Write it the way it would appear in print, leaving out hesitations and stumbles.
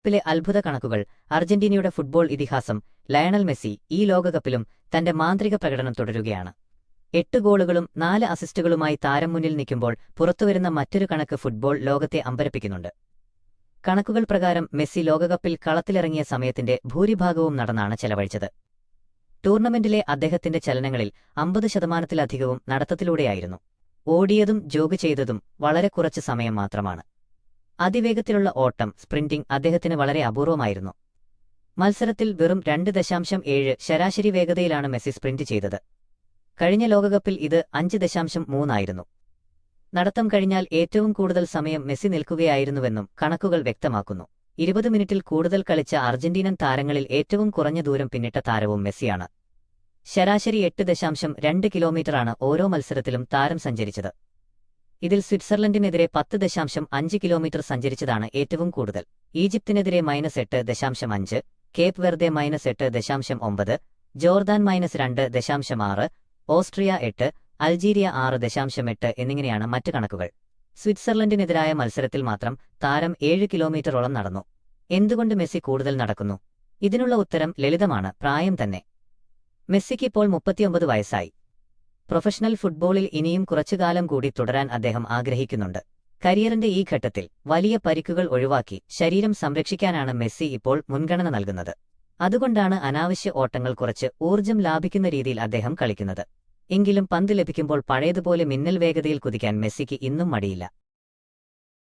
പ്പിലെ അത്ഭുത കണക്കുകൾ. അർജന്റീനയുടെ ഫുട്ബോൾ ഇതിഹാസം ലയണൽ മെസ്സി ഈ ലോകകപ്പിലും തന്റെ മാന്ത്രിക പ്രകടനം തുടരുകയാണ്. 8 ഗോളുകളും 4 അസിസ്റ്റുകളുമായി താരം മുന്നിൽ നിൽക്കുമ്പോൾ പുറത്തുവരുന്ന മറ്റൊരു കണക്ക് ഫുട്ബോൾ ലോകത്തെ അമ്പരപ്പിക്കുന്നുണ്ട്. കണക്കുകൾ പ്രകാരം മെസ്സി ലോകകപ്പിൽ കളത്തിലിറങ്ങിയ സമയത്തിന്റെ ഭൂരിഭാഗവും നടന്നാണ് ചെലവഴിച്ചത്. ടൂർണമെന്റിലെ അദ്ദേഹത്തിന്റെ ചലനങ്ങളിൽ 50% നടത്തത്തിലൂടെയായിരുന്നു. ഓടിയതും ജോഗ് ചെയ്തതും വളരെ കുറച്ച് സമയം മാത്രമാണ്. അതിവേഗത്തിലുള്ള ഓട്ടം, സ്പ്രിന്റിംഗ് അദ്ദേഹത്തിന് വളരെ അപൂർവമായിരുന്നു. മത്സരത്തിൽ വെറും 2.7 ശരാശരി വേഗതയിലാണ് മെസ്സി സ്പ്രിന്റ് ചെയ്തത്. കഴിഞ്ഞ ലോകകപ്പിൽ ഇത് 5.3 ആയിരുന്നു. നടത്തം കഴിഞ്ഞാൽ ഏറ്റവും കൂടുതൽ സമയം മെസ്സി നിൽക്കുകയായിരുന്നുവെന്നും കണക്കുകൾ വ്യക്തമാക്കുന്നു. 20 മിനിറ്റിൽ കൂടുതൽ കളിച്ച അർജന്റീനൻ താരങ്ങളിൽ ഏറ്റവും കുറഞ്ഞ ദൂരം പിന്നിട്ട താരവും മെസ്സിയാണ്. ശരാശരി 8.2 കിലോമീറ്ററാണ് ഓരോ മത്സരത്തിലും താരം സഞ്ചരിച്ചത്. ഇതിൽ സ്വിറ്റ്സർലൻഡിനെതിരെ 10.5 കിലോമീറ്റർ സഞ്ചരിച്ചതാണ് ഏറ്റവും കൂടുതൽ. ഈജിപ്തിനെതിരെ -8.5, Cape Verde -8.9, Jordan -2.6, Austria 8, Algeria 6.8 എന്നിങ്ങനെയാണ് മറ്റ് കണക്കുകൾ. സ്വിറ്റ്സർലൻഡിനെതിരായ മത്സരത്തിൽ മാത്രം താരം 7 കിലോമീറ്ററോളം നടന്നു. എന്തുകൊണ്ട് മെസ്സി കൂടുതൽ നടക്കുന്നു? ഇതിനുള്ള ഉത്തരം ലളിതമാണ്: പ്രായം തന്നെ. മെസ്സിക്ക് ഇപ്പോൾ 39 വയസ്സായി. പ്രൊഫഷണൽ ഫുട്ബോളിൽ ഇനിയും കുറച്ചുകാലം കൂടി തുടരാൻ അദ്ദേഹം ആഗ്രഹിക്കുന്നുണ്ട്. കരിയറിന്റെ ഈ ഘട്ടത്തിൽ വലിയ പരിക്കുകൾ ഒഴിവാക്കി ശരീരം സംരക്ഷിക്കാനാണ് മെസ്സി ഇപ്പോൾ മുൻഗണന നൽകുന്നത്. അതുകൊണ്ടാണ് അനാവശ്യ ഓട്ടങ്ങൾ കുറച്ച് ഊർജ്ജം ലാഭിക്കുന്ന രീതിയിൽ അദ്ദേഹം കളിക്കുന്നത്. എങ്കിലും പന്ത് ലഭിക്കുമ്പോൾ പഴയതുപോലെ മിന്നൽ വേഗതയിൽ കുതിക്കാൻ മെസ്സിക്ക് ഇന്നും മടിയില്ല.